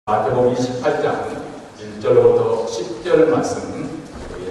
마태복음 28장 1절부터 10절 말씀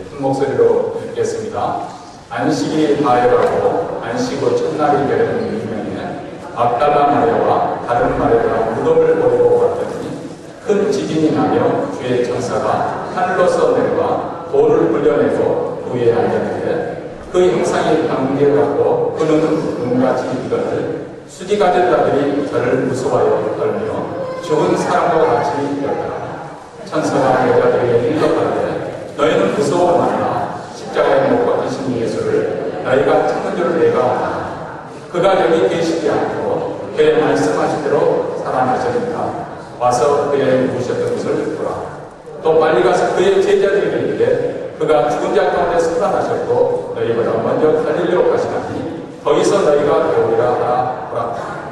큰 목소리로 읽겠습니다. 안식일이 다해가고 안식 후 첫날이 되는 이후에 막달라 마리아와 다른 마리아가 무덤을 보려고 왔더니 큰 지진이 나며 주의 천사가 하늘로서 내려와 돌을 굴려내고 그 위에 앉았는데 그 형상이 번개같고 그는 눈같이 이거늘 수지 가진 자들이 저를 무서워하여 떨며 죽은 사람과 같이 되었더라. 천사가 여자들에게 일러가되 너희는 무서워 말라. 십자가에 못 박히신 예수를 너희가 찾는 줄 내가 아나. 그가 여기 계시지 않고 그의 말씀하시대로 살아나셨으니까 와서 그의 누우셨던 것을 보라. 또 빨리 가서 그의 제자들에게 이르되 그가 죽은 자 가운데 살아나셨고 너희보다 먼저 갈릴리로 가시나니 거기서 너희가 배우리라 하라.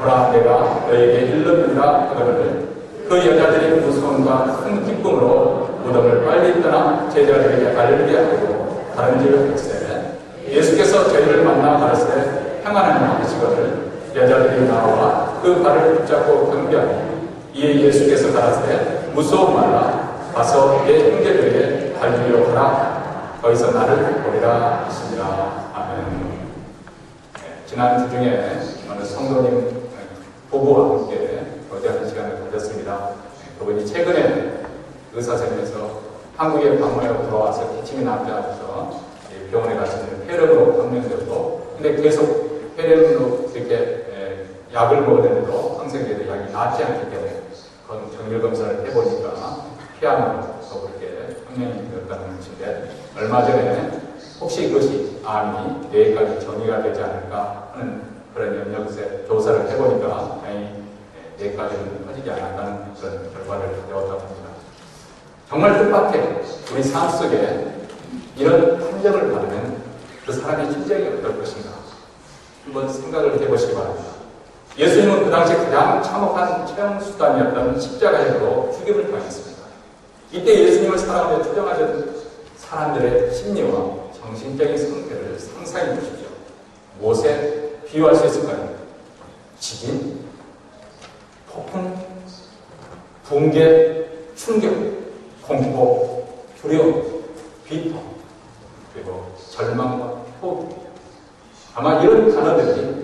보라 내가 너희에게 일렀느니라 하거늘 그 여자들이 무서움과 큰 기쁨으로 무덤을 빨리 떠나 제자들에게 알리게 하고 다른 집을 갔으되 예수께서 저희를 만나 가르치되 평안하냐 하시거늘 여자들이 나와 그 발을 붙잡고 경배하니 이에 예수께서 가르치되 무서워 말라. 가서 내 형제들에게 알리려 하라. 거기서 나를 보리라 하시니라. 아멘. 지난 주 중에 어느 성도님 부부와 함께 거대한 시간을 가졌습니다. 그분이 최근에 의사생에서 한국에 방문하고 돌아와서 기침이 남자라서 병원에 가시는 폐렴으로 판명되고 근데 계속 폐렴으로 이렇게 약을 먹었는데도 항상 약이 낫지 않기 때문에 정밀 검사를 해보니까 피암으로 그렇게 판명이 되었다는 것인데 얼마 전에 혹시 그것이 암이 뇌까지 전이가 되지 않을까 하는 그런 염려세 조사를 해보니까 다행히 뇌까지는 퍼지지 않았다는 그런 결과를 가져왔다고 합니다. 정말 뜻밖의 우리 삶 속에 이런 판정을 받으면 그 사람의 심정이 어떨 것인가 한번 생각을 해보시기 바랍니다. 예수님은 그 당시 가장 참혹한 처형 수단이었던 십자가로 죽임을 당했습니다. 이때 예수님을 사랑하며 추정하셨던 사람들의 심리와 정신적인 상태를 상상해 보십시오. 무엇에 비유할 수 있을까요? 지진, 폭풍, 붕괴, 충격, 공포, 두려움, 비통, 그리고 절망과 포기. 아마 이런 단어들이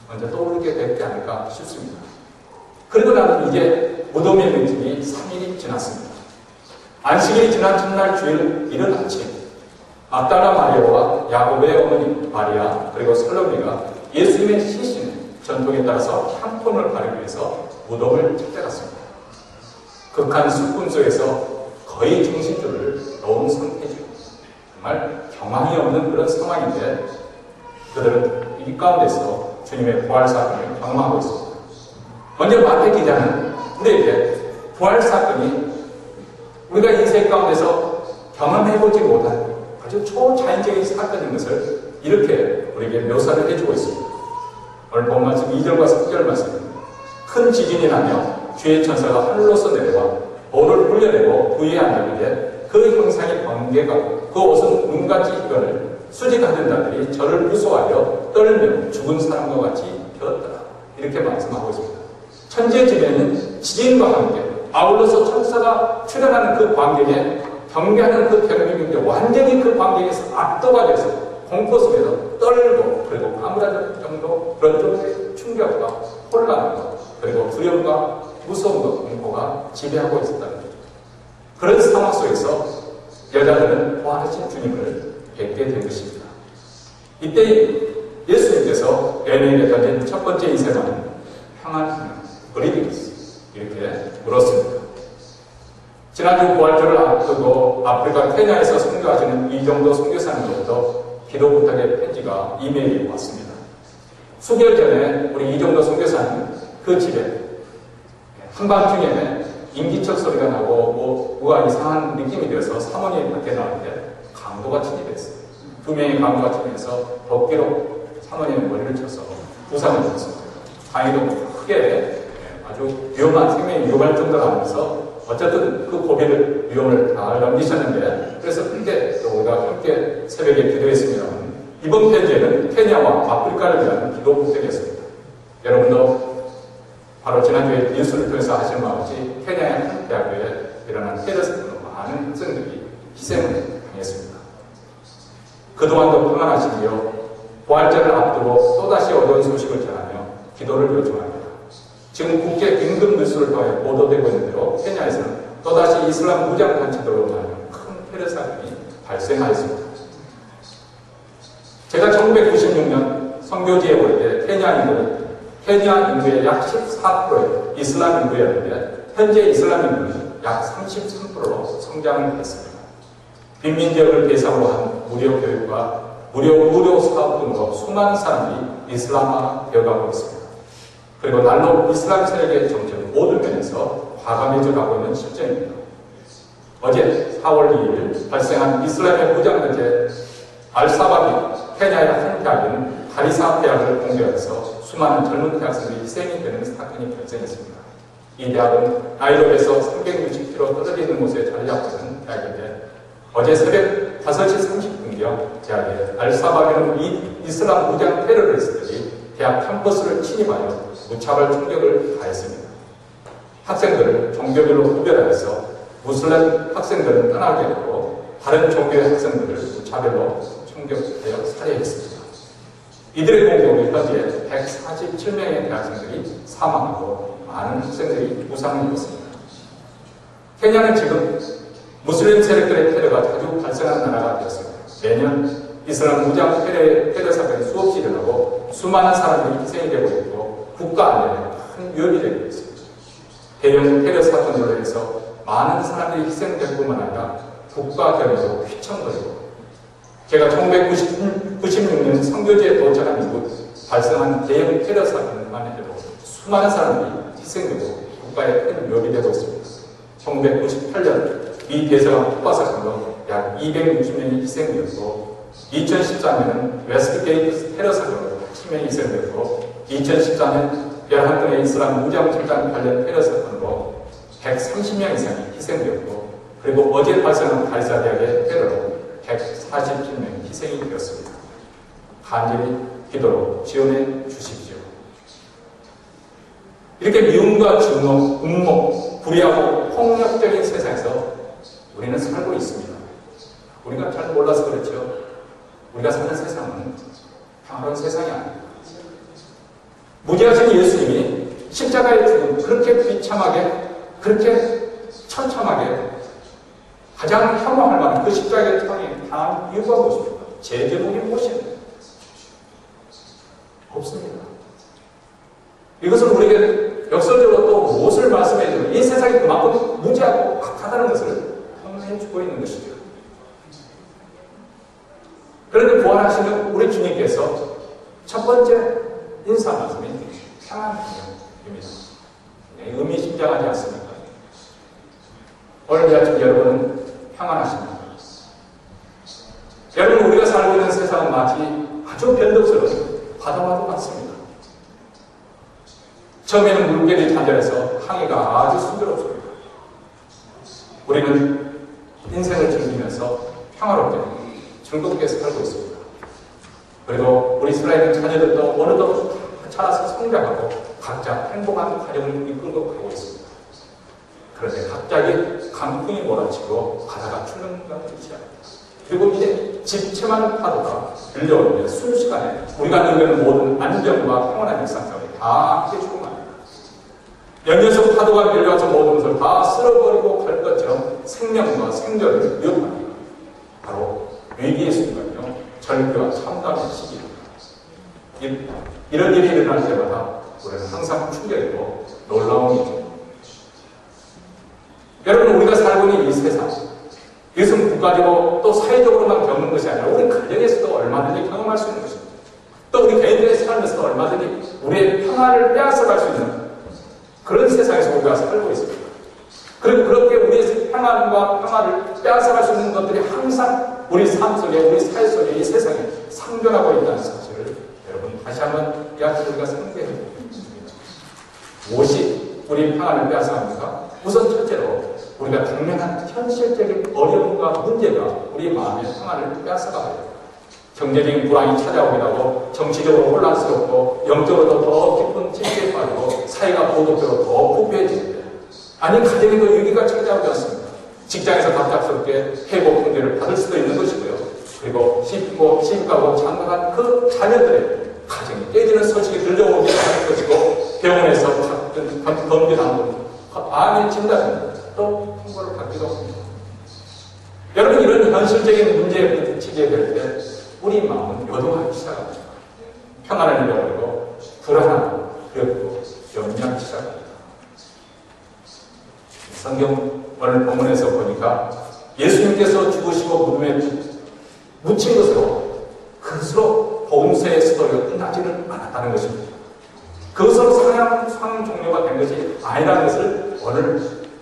먼저 떠오르게 되지 않을까 싶습니다. 그리고 나면 이제 무덤의 명칭이 3일이 지났습니다. 안식일이 지난 첫날 주일 이른 아침 막달라 마리아와 야곱의 어머니 마리아 그리고 살로미가 예수님의 시신 전통에 따라서 향품을 바르기 위해서 무덤을 찾아갔습니다. 극한 숙군 속에서 거의 정신줄을 놓은 상태죠. 정말 경황이 없는 그런 상황인데 그들은 이 가운데서 주님의 부활 사건을 경험하고 있습니다. 먼저 마태 기자는 우리에게 부활 사건이 우리가 인생 가운데서 경험해보지 못한 아주 초자연적인 사건인 것을 이렇게 우리에게 묘사를 해주고 있습니다. 오늘 본 말씀 2절과 3절 말씀 큰 지진이 나며 주의 천사가 하늘로서 내려와 돌을 굴려내고 그 위에 앉았는데 그 형상이 번개가 그 옷은 눈같이 이거늘 수지 가진 자들이 저를 무서워하여 떨며 죽은 사람과 같이 되었더라. 이렇게 말씀하고 있습니다. 천지의 지진과 함께 아울러서 천사가 출현하는 그 광경에 경계하는 그 경계인데 완전히 그 광경에서 압도가 돼서 공포 속에서 떨고 그리고 까무라질 정도 그런 정도의 충격과 혼란과 그리고 두려움과 무서움과 공포가 지배하고 있었다는 거죠. 그런 상황 속에서 여자들은 부활하신 주님을 뵙게 된 것입니다. 이때 예수님께서 여인에게 던진 첫 번째 인생은 평안, 어리디스 이렇게 물었습니다. 지난주 부활절을 앞두고 아프리카 케냐에서 선교하시는 이정도 선교사님으로부터 기도 부탁의 편지가 이메일이 왔습니다. 수개월 전에 우리 이정도 선교사님 그 집에 한밤중에 인기척 소리가 나고 뭐가 이상한 느낌이 되어서 사모님이 밖에 나왔는데 강도가 침입했어요. 2명의 강도가 침입해서 덮개로 사모님의 머리를 쳐서 부상을 입었습니다. 다행히도 크게 아주 위험한 생명이 위험할 정도로 하면서 어쨌든 그 고비를 위험을 다 넘기셨는데 그래서 그때 우리가 함께 새벽에 기도했습니다. 이번 편지에는 케냐와 아프리카를 위한 기도 부탁이었습니다. 여러분도 바로 지난주에 뉴스를 통해서 하신 바와 같이 케냐 또한 평안하시며 부활절을 앞두고 또다시 어려운 소식을 전하며 기도를 요청합니다. 지금 국제 긴급 뉴스를 통해 보도되고 있는 대로 케냐에서는 또다시 이슬람 무장 단체들로 말하는 큰 테러 사건이 발생하였습니다. 제가 1996년 선교지에 올 때 케냐 인구의 약 14%의 이슬람 인구였는데 현재 이슬람 인구는 약 33%로 성장을 했습니다. 빈민 지역을 대상으로 한 무료 교육과 무료 의료 사업 등으로 수많은 사람이 이슬람화 되어가고 있습니다. 그리고 날로 이슬람 세력의 정책은 모든 면에서 과감해져 가고 있는 실정입니다. 어제 4월 2일 발생한 이슬람의 무장단체 알사바비 케냐의 한 대학인 가리사 대학을 공격해서 수많은 젊은 대학생들이 희생이 되는 사건이 발생했습니다. 이 대학은 나이로비에서 360km 떨어져 있는 곳에 자리 잡고 있는 대학인데 어제 새벽 5시 30분경 대학에 알사바비는 이슬람 무장 테러리스트들이 대학 캠퍼스를 침입하여 무차별 총격을 가했습니다. 학생들을 종교별로 구별하여서 무슬림 학생들은 떠나게 하고 다른 종교의 학생들을 무차별로 총격하여 살해했습니다. 이들의 공격으로 현재 147명의 대학생들이 사망하고 많은 학생들이 부상을 입었습니다. 케냐는 지금 무슬림 세력들의 테러가 자주 발생하는 나라가 되었습니다. 매년 이슬람 무장 테러 사건이 수없이 일어나고 수많은 사람들이 희생이 되고 있고 국가 안전에 큰 위협이 되고 있습니다. 대형 테러 사건으로 해서 많은 사람들이 희생될 뿐만 아니라 국가 견해도 휘청거리고 제가 1996년 선교지에 도착한 이후 발생한 대형 테러 사건만 해도 수많은 사람들이 희생되고 국가에 큰 위협이 되고 있습니다. 1998년 미 대서관 폭파 사건으로 약 260명이 희생되었고 2014년은 웨스트게이트 테러 사건으로 10명이 희생되었고 2014년 11건의 이슬람 무장집단 관련 테러 사건으로 130명 이상이 희생되었고 그리고 어제 발생한 가리사 대학의 테러로 147명이 희생이 되었습니다. 간절히 기도로 지원해 주십시오. 이렇게 미움과 증오, 음모, 불의하고 폭력적인 세상에서 우리는 살고 있습니다. 우리가 잘 몰라서 그렇죠. 우리가 사는 세상은 평화로운 세상이 아닙니다. 무지하신 예수님이 십자가의 죽음 그렇게 비참하게 그렇게 처참하게 가장 혐오할 만한 그 십자가의 상에 당한 이유가 무엇입니까? 제 제목이 무엇입니까? 없습니다. 이것은 우리에게 역설적으로 또 무엇을 말씀해 주는 이 세상이 그만큼 무지하고 악하다는 것을 표현해 주고 있는 것이죠. 그런데 부활하시는 우리 주님께서 첫 번째 인사 말씀이 평안입니다. 의미심장하지 않습니까? 오늘 이 아침 여러분은 평안하십니까? 여러분 우리가 살고 있는 세상은 마치 아주 변덕스러운 바다와도 같습니다. 처음에는 물결이 잔잔해서 항해가 아주 순조롭습니다. 우리는 인생을 즐기면서 평화롭게 즐겁게 살고 있습니다. 그리고 우리 이스라엘 자녀들도 어느덧 자라서 성장하고 각자 행복한 가정을 이끌고 가고 있습니다. 그런데 갑자기 강풍이 몰아치고 바다가 출렁다는 시작합니다. 그리고 이제 집채만 파도가 밀려오는데 순식간에 우리가 누리는 모든 안정과 평온한 일상생활이 다 깨지고 맙니다. 연이어서 파도가 밀려와서 모든 것을 다 쓸어버리고 갈 것처럼 생명과 생존을 위협합니다. 바로 위기의 순간이요. 절규와 참담의 시기입니다. 이런 일이 일어날 때마다 우리는 항상 충격이고 놀라움이죠. 여러분 우리가 살고 있는 이 세상 이것은 국가적으로 또 사회적으로만 겪는 것이 아니라 우리 가정에서도 얼마든지 경험할 수 있는 것입니다. 또 우리 개인들의 삶에서도 얼마든지 우리의 평화를 빼앗아갈 수 있는 그런 세상에서 우리가 살고 있습니다. 그리고 그렇게 우리의 평안과 평화를 빼앗아갈 수 있는 것들이 항상 우리 삶 속에 우리 사회 속에 이 세상에 상존하고 있다는 사실을 여러분 다시 한번 이 아침 우리가 상기해 보겠습니다. 무엇이 우리 평안을 빼앗아갑니까? 우선 첫째로 우리가 당면한 현실적인 어려움과 문제가 우리 마음의 평안을 빼앗아가요. 경제적인 불안이 찾아오기도 하고 정치적으로 혼란스럽고 영적으로도 더 깊은 침체에 빠지고 사회가 보도적으로 더 부패해지는데 아니 가정에도 위기가 찾아오지 않습니다. 직장에서 갑작스럽게 해고 통제를 받을 수도 있는 것이고요. 그리고 시집가고 장가간 그 자녀들의 가정이 깨지는 소식이 들려오게 하는 것이고, 병원에서 검진하고 암의 진단은 또 통보를 받기도 합니다. 여러분, 이런 현실적인 문제에 부딪히게 될 때 우리 마음은 요동하기 시작합니다. 평안을 잃어버리고 불안하고 두렵고 염려하기 시작합니다. 성경 오늘 본문에서 보니까 예수님께서 죽으시고 무덤에 묻힌 것으로 그것으로 복음서의 스토리가 끝나지는 않았다는 것입니다. 그것으로 상황 종료가 된 것이 아니라는 것을 오늘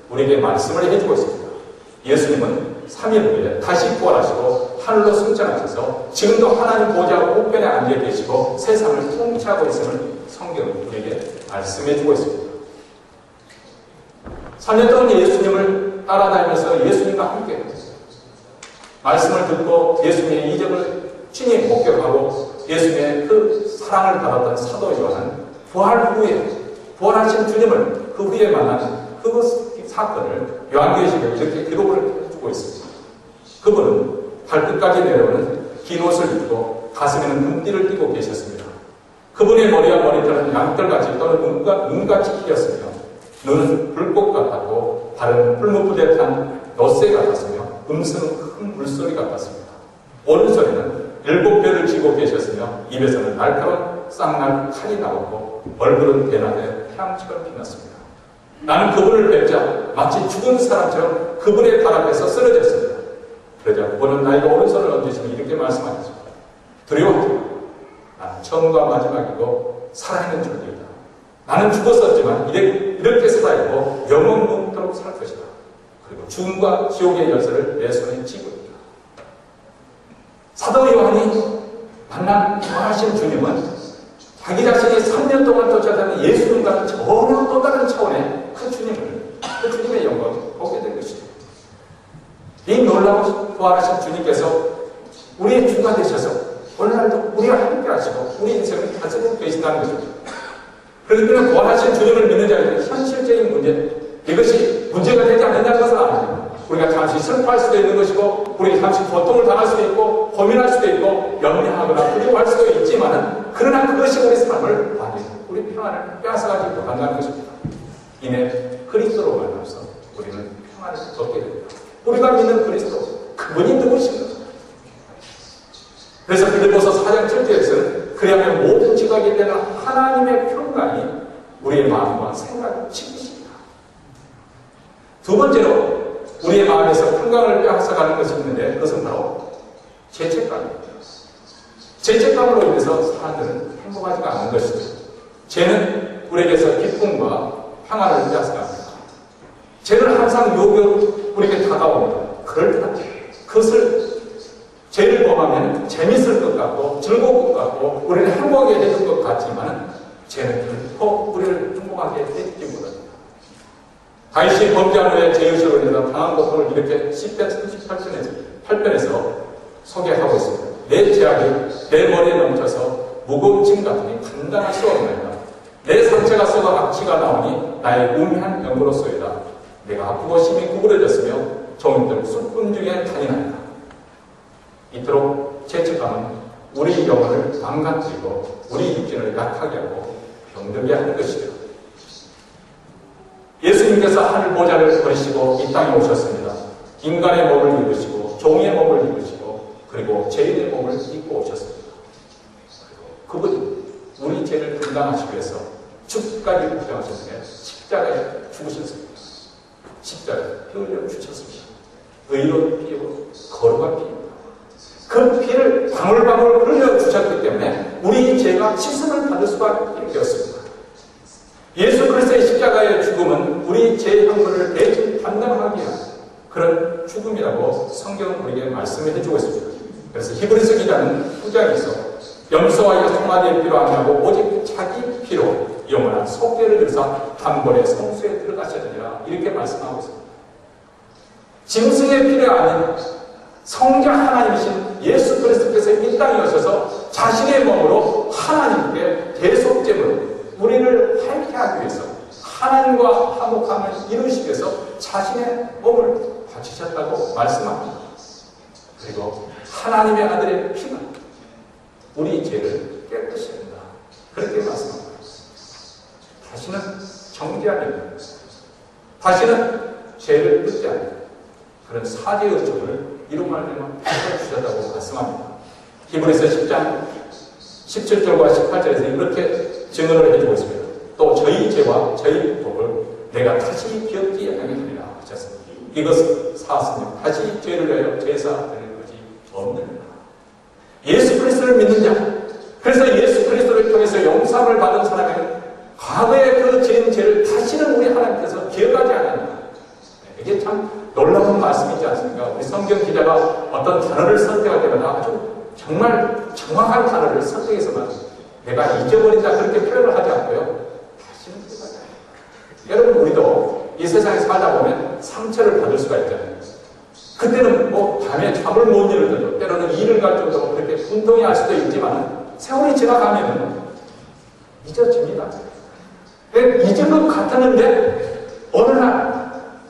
우리에게 말씀을 해주고 있습니다. 예수님은 3일 후에 다시 부활하시고 하늘로 승천하셔서 지금도 하나님 보좌 우편에 앉아 계시고 세상을 통치하고 있음을 성경은 우리에게 말씀해주고 있습니다. 3년 동안 예수님을 따라다니면서 예수님과 함께 말씀을 듣고 예수님의 이적을 친히 목격하고 예수님의 그 사랑을 받았던 사도 요한은 부활 후에 부활하신 주님을 그 후에 만나는 그 사건을 요한계시록에 이렇게 기록을 해주고 있습니다. 그분은 발끝까지 내려오는 긴 옷을 입고 가슴에는 금띠를 띠고 계셨습니다. 그분의 머리와 머리털은 양털같이 또는 눈같이 희었으며 눈은 불꽃 같았고 발은 풀무부대탄 놋새 같았으며 음성은 큰 물소리 같았습니다. 오른손에는 7벼를 쥐고 계셨으며 입에서는 날카로운 쌍날 칼이 나왔고 얼굴은 대낮에 태양처럼 빛났습니다. 나는 그분을 뵙자 마치 죽은 사람처럼 그분의 발 앞에서 쓰러졌습니다. 그러자 그분은 나에게 오른손을 얹으시며 이렇게 말씀하셨습니다. 두려워하지 마. 나는 처음과 마지막이고 살아있는 존재이다. 나는 죽었었지만 이렇게 살아있고 영원토록 살 것이다. 그리고 죽음과 지옥의 열쇠를 내 손에 쥐고 있다. 사도 요한이 만난 부활하신 주님은 자기 자신이 3년 동안 쫓아다닌 예수님과는 전혀 또 다른 차원의 그 주님의 영광을 보게 된 것이죠. 이 놀라운 부활하신 주님께서 우리의 주가 되셔서 오늘날도 우리와 함께 하시고 우리 인생을 다스리고 계신다는 것입니다. 그렇기 때문에 부활하신 주님을 믿는 자에게 현실적인 문제, 이것이 문제가 되지 않느냐는 것은 아니에요. 우리가 잠시 슬퍼할 수도 있는 것이고 우리가 잠시 고통을 당할 수도 있고 고민할 수도 있고 염려하거나 두려워할 수도 있지만은 그러나 그것이 우리 삶을 완전히 우리 평안을 빼앗아가지 못한다는 것입니다. 이내 그리스도로 만나서 우리는 평안을 얻게 됩니다. 우리가 믿는 그리스도, 그분이 누구신가? 그래서 빌립보서 4장 7절에서는 그리하면 모든 지각이 되는 하나님의 평강이 우리의 마음과 생각을 지키십니다. 두 번째로 우리의 마음에서 평강을 빼앗아가는 것이 있는데 그것은 바로 죄책감입니다. 죄책감으로 인해서 사람들은 행복하지가 않은 것이죠. 죄는 우리에게서 기쁨과 평안을 빼앗아갑니다. 죄는 항상 우리에게 다가옵니다. 그럴 때 그것을 죄를 범하면 재밌을 것 같고 즐거울 것 같고 우리를 행복하게 해줄 것 같지만 죄는 결코 우리를 행복하게 해주지 못합니다. 다윗이 범죄한 후에 죄의식으로 인해서 당한 고통을 이렇게 10편 38편에서 소개하고 있습니다. 내 죄악이 내 머리에 넘쳐서 무거운 짐 같으니 간단할 수 없나이다. 내 상처가 썩어 악취가 나오니 나의 우매한 병으로소이다. 내가 아프고 심히 구부러졌으며 종일들 술꾼 중에 탄이나이다. 이토록 죄책감은 우리 영혼을 망가뜨리고 우리 육신을 약하게 하고 병들게 하는 것이죠. 예수님께서 하늘 보좌를 버리시고 이 땅에 오셨습니다. 인간의 몸을 입으시고 종의 몸을 입으시고 그리고 죄인의 몸을 입고 오셨습니다. 그리고 그분이 우리 죄를 분담하시기 위해서 죽기까지 고생하셨으며 십자가에 죽으셨습니다. 십자가에 피 흘려 주셨습니다. 의로운 피고 거룩한 피입니다. 그 피를 방울방울 흘려 주셨기 때문에 우리 죄가 씻음을 받을 수밖에 되었습니다. 예수 그리스도의 십자가의 죽음은 우리 죄의 형벌을 대신 담당하기 위한 그런 죽음이라고 성경은 우리에게 말씀을 해주고 있습니다. 그래서 히브리서 기자는 9장에서 염소와 송아지의 피로 아니하고 오직 자기 피로 영원한 속죄를 이루사 단번에 성수에 들어가셨느니라 이렇게 말씀하고 있습니다. 짐승의 피를 아닌 성자 하나님이신 예수 그리스도께서 이 땅에 오셔서 자신의 몸으로 하나님께 대속죄물 우리를 밝게 하기 위해서 하나님과 화목함을 이루시기 위해서 자신의 몸을 바치셨다고 말씀합니다. 그리고 하나님의 아들의 피가 우리 죄를 깨끗이 한다. 그렇게 말씀합니다. 다시는 정죄하는 것, 다시는 죄를 짓지 않는 그런 사죄의 의존을 이루 말미암아 주셨다고 말씀합니다. 히브리서 10장 17절과 18절에서 이렇게 증언을 해주고 있습니다. 또 저희 죄와 저희 법을 내가 다시 기억지 아니하리라 하셨습니다. 이것은 사스님 다시 죄를 위하여 제사 드릴 것이 없느니라. 예수 그리스도를 믿는 자, 그래서 예수 그리스도를 통해서 용서를 받은 사람에게는 과거의 그 죄를 다시는 우리 하나님께서 기억하지 않는다. 이게 참 놀라운 말씀이지 않습니까? 우리 성경 기자가 어떤 단어를 선택할 때마다 아주 정말 정확한 단어를 선택해서만 내가 잊어버린다 그렇게 표현을 하지 않고요. 다시는 기억하지 않는다. 여러분, 우리도 이 세상에 살다 보면 상처를 받을 수가 있잖아요. 그때는 뭐 밤에 잠을 못 이룰 때도 때로는 일을 갈 정도로 그렇게 분통이 할 수도 있지만 세월이 지나가면 잊어집니다. 잊은 것 같았는데 어느 날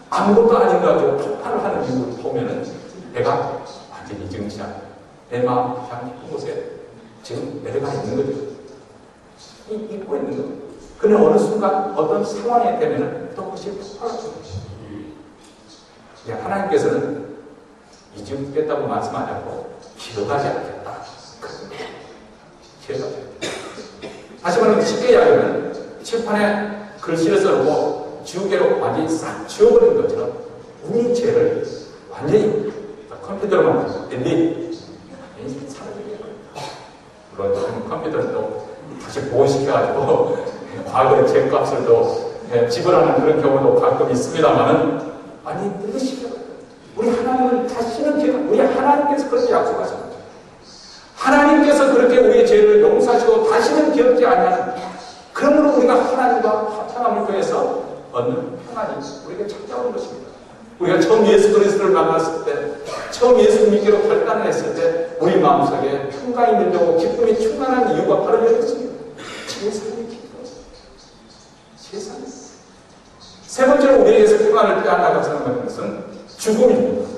아무것도 아닌 것 같고 폭발을 하는 이유를 보면은 내가 완전히 지금 그냥 내 마음 그냥 깊은 곳에 지금 내려가 있는 거죠. 잊고 있는 거죠. 그는 어느 순간 어떤 상황에 되면은 또 그것이 폭발하죠. 하나님께서는 잊겠다고 말씀하지 않고 기억하지 않겠다. 기억하지 않겠다. 다시 말하면 쉽게 이야기하면 칠판에 글씨를 써놓고 지우개로 완전히 싹 지워버린 것처럼 우리 죄를 완전히 컴퓨터로 만들고 딜리 사라지게 물론 컴퓨터는 또 다시 보온시켜가지고 과거의 죄값을 또 지불하는 그런 경우도 가끔 있습니다만은 완전히 딜리시켜요. 우리 하나님은 다시는 죄가 우리 하나님께서 그렇게 약속하십니다. 하나님께서 그렇게 우리의 죄를 용서하시고 다시는 기억지 않냐는 그러므로 우리가 하나님과 화평함을 통해서 얻는 평안이 우리에게 찾아오는 것입니다. 우리가 처음 예수 그리스도를 만났을 때, 처음 예수 믿기로 결단을 했을 때 우리 마음속에 평강이 밀려오고 기쁨이 충만한 이유가 바로 이것입니다. 세상의 기쁨. 세상. 세 번째로 우리에게서 평안을 빼앗아가고 생각하는 것은 죽음입니다.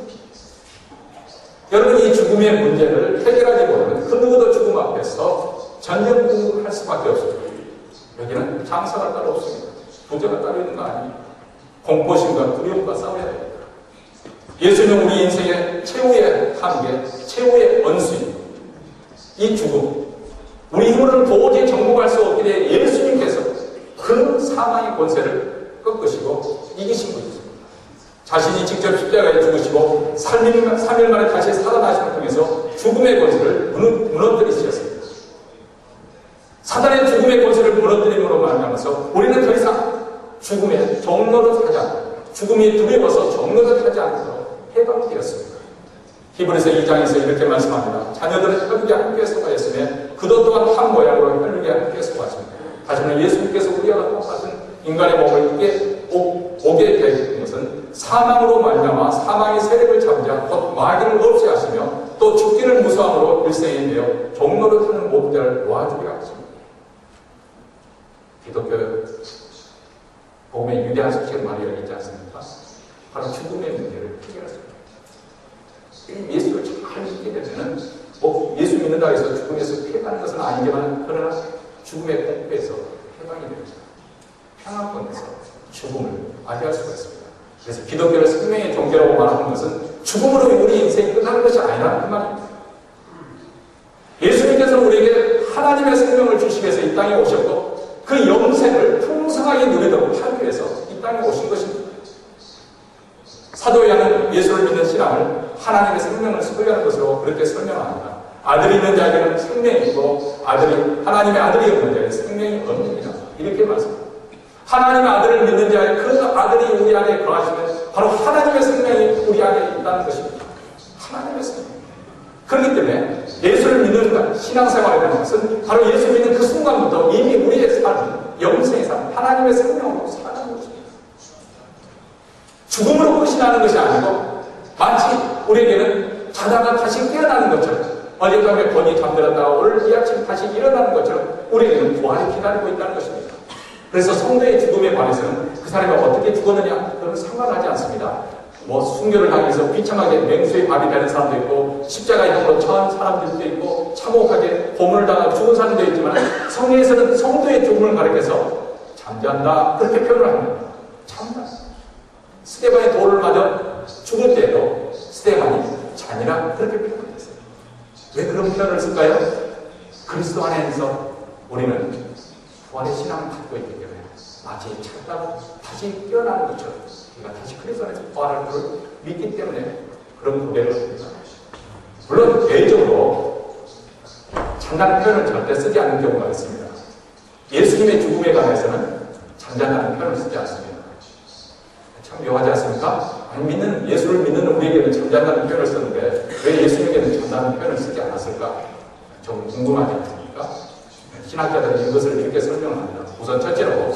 여러분, 이 죽음의 문제를 해결하기보다는 그 누구도 죽음 앞에서 전쟁할 수밖에 없습니다. 여기는 장사가 따로 없습니다. 부재가 따로 있는 거 아니에요. 공포심과 두려움과 싸워야 됩니다. 예수는 우리 인생의 최후의 한계, 최후의 원수입니다. 이 죽음, 우리 힘으로는 도저히 정복할 수 없기 때문에 예수님께서 그 사망의 권세를 꺾으시고 이기신 것입니다. 자신이 직접 십자가에 죽으시고 3일 만에 다시 살아나심을 통해서 죽음의 권세를 무너뜨리셨습니다. 사단의 죽음의 권세를 무너뜨림으로 말미암아서 우리는 더 이상 죽음의 종로를 타지 않고 죽음이 두려워서 종로를 타지 않고 해방되었습니다. 히브리서 2장에서 이렇게 말씀합니다. 자녀들은 혈육에 함께 속하였으며 그도 또한 한 모양으로 혈육에 함께 속하십니다. 하지만 예수님께서 우리와 똑같은 인간의 몸을 오게 된 것은 사망으로 말미암아 사망의 세력을 잡자 곧 마귀를 없이 하시며 또 죽기를 무서함으로 일생에 매여 종로를 타는 모든 자를 놓아주게 하십니다. 기독교 복음의 유대한 속죄 말이 여기 있지 않습니까? 바로 죽음의 문제를 해결했습니다. 예수를 잘 믿게 되면 예수 믿는다고 해서 죽음에서 피해가는 것은 아니지만 그러나 죽음의 공포에서 해방이 됩니다. 평안권에서 죽음을 맞이할 수가 있습니다. 그래서 기독교를 생명의 종교라고 말하는 것은 죽음으로 우리 인생이 끝나는 것이 아니라는 그 말입니다. 예수님께서 우리에게 하나님의 생명을 주시기 위해서 이 땅에 오셨고 그 영생을 풍성하게 누리도록 하기 위해서 이 땅에 오신 것입니다. 사도 요한은 예수를 믿는 신앙을 하나님의 생명을 소유하는 것으로 그렇게 설명합니다. 아들이 있는 자에게는 생명이 있고 하나님의 아들이 없는 자에게는 생명이 없느니라 이렇게 말씀합니다. 하나님의 아들을 믿는 자에 그 아들이 우리 안에 거하시면 바로 하나님의 생명이 우리 안에 있다는 것입니다. 하나님의 생명. 그렇기 때문에 예수를 믿는 신앙생활이라는 것은 바로 예수 믿는 그 순간부터 이미 우리의 삶은 영생의 삶, 하나님의 생명으로 사는 것입니다. 죽음으로 끝이 나는 것이 아니고 마치 우리에게는 자다가 다시 깨어나는 것처럼 어젯밤에 번이 잠들었다가 오늘 이 아침 다시 일어나는 것처럼 우리에게는 부활이 기다리고 있다는 것입니다. 그래서 성도의 죽음에 관해서는 그 사람이 어떻게 죽었느냐 그건 상관하지 않습니다. 뭐 순교를 하기 위해서 비참하게 맹수의 밥이 되는 사람도 있고 십자가의 형으로 처한 사람들도 있고 참혹하게 고문을 당하고 죽은 사람도 있지만 성경에서는 성도의 죽음을 가리켜서 잠잔다 그렇게 표현을 합니다. 잠잔다. 스데반의 돌을 맞아 죽을 때에도 스데반이 잔이라 그렇게 표현했어요. 왜 그런 표현을 쓸까요? 그리스도 안에서 우리는 부활의 신앙을 갖고 있기 때문에 마치 잤다가 다시 깨어나는 것처럼 우리가 다시 그리스도 안에서 부활할 걸 믿기 때문에 그런 고백을 합니다. 물론 개인적으로 잠자는 표현을 절대 쓰지 않는 경우가 있습니다. 예수님의 죽음에 관해서는 잠잠다는 표현을 쓰지 않습니다. 참 묘하지 않습니까? 아니, 예수를 믿는 우리에게는 잠잠다는 표현을 쓰는데 왜 예수님에게는 잠자는 표현을 쓰지 않았을까? 좀 궁금하지 않습니까? 신학자들은 이것을 이렇게 설명합니다. 우선 첫째로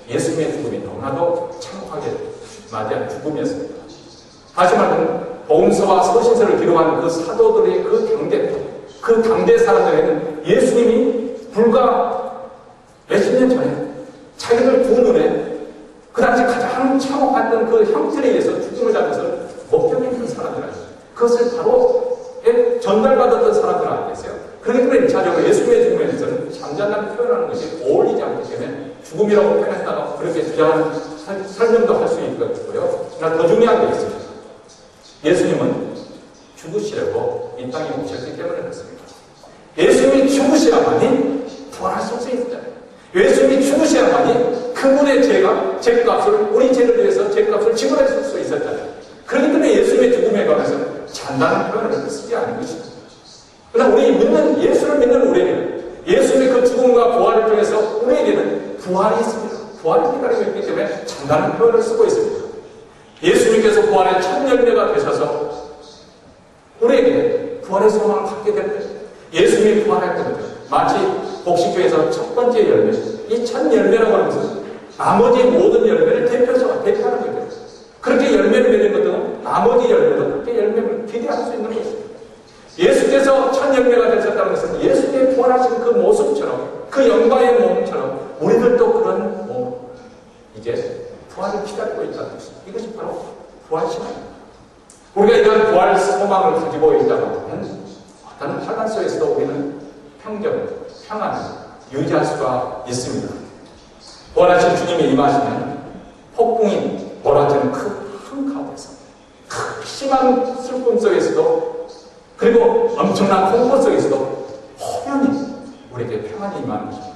예수님의 죽음이 너무나도 참혹하게 맞이한 죽음이었습니다. 다시 말하면 복음서와 서신서를 기록한 그 사도들의 그 당대 사람들에게는 예수님이 불과 몇십 년 전에 자기들 두 눈에 그 당시 가장 참혹했던 그 형틀에 의해서 죽음을 잡은 것을 목격했던 사람들이에요. 그것을 바로 전달받았던 사람들 아니겠어요? 그렇기 때문에 일차적으로 예수님의 죽음에 대해서는 잠잠다는 표현하는 것이 어울리지 않기 때문에 죽음이라고 표현했다가 그렇게 주장하는 설명도 할 수 있고요. 그러나 더 중요한 게 있습니다. 예수님은 죽으시려고 이 땅에 오셨기 때문에 그렇습니다. 예수님이 죽으셔야만이 부활할 수 있잖아요. 예수님이 죽으셔야만이 그분의 죄값을 우리 죄를 위해서 죄값을 지불했을 수 있었잖아요. 그렇기 때문에 예수님의 죽음에 관해서 잔다는 표현을 쓰지 않은 것입니다. 그러나 예수를 믿는 우리에게는 예수님의 그 죽음과 부활을 통해서 우리에게는 부활이 있습니다. 부활이 기다리고 있기 때문에 잔다는 표현을 쓰고 있습니다. 예수님께서 부활의 첫 열매가 되셔서 우리에게 부활의 소망을 갖게 될 때 예수님이 부활할 때부터 마치 복식교에서 첫 번째 열매, 이 첫 열매라고 하는 것은 나머지 모든 열매를 대표하는 거죠. 그렇게 열매를 맺는 것도 나머지 열매도 그렇게 열매를 기대할 수 있는 것입니다. 예수께서 첫 열매가 되셨다는 것은 예수님의 부활하신 그 모습처럼 그 영광의 몸처럼 우리들도 그런 몸, 이제 부활을 기다리고 있다는 것입니다. 이것이 바로 부활 신앙입니다. 우리가 이런 부활 소망을 가지고 있다면 어떤 환난 속에서도 우리는 평안을 유지할 수가 있습니다. 부활하신 주님이 임하시면 폭풍이 몰아치는 큰 가운데서 심한 슬픔 속에서도 그리고 엄청난 공포 속에서도 호연히 우리에게 평안이 임하는 것입니다.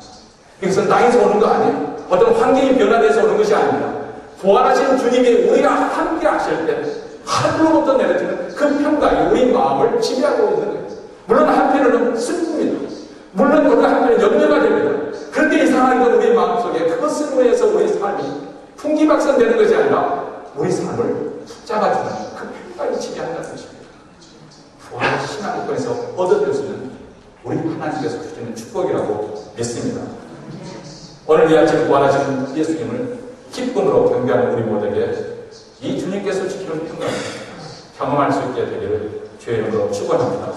이것은 땅에서 오는 거 아니에요. 어떤 환경이 변화돼서 오는 것이 아닙니다. 부활하신 주님이 우리가 함께 하실 때 하늘로부터 내려지는 그 평강이 우리 마음을 지배하고 있는 거예요. 물론 한편으로는 슬픔입니다. 물론 우리가 한편에 염려가 됩니다. 그런데 이상한 건 우리 마음속에 그것으로 해서 우리 삶이 풍기박산되는 것이 아니라 우리 삶을 붙잡아주는 그 평강이 지배한다는 것입니다. 부활의 신앙권에서 얻어들 수 있는 우리 하나님께서 주시는 축복이라고 믿습니다. 오늘 이 아침 부활하신 예수님을 기쁨으로 경배하는 우리 모두에게 이 주님께서 지키는 평강을 경험할 수 있게 되기를 주의 이름으로 축원합니다.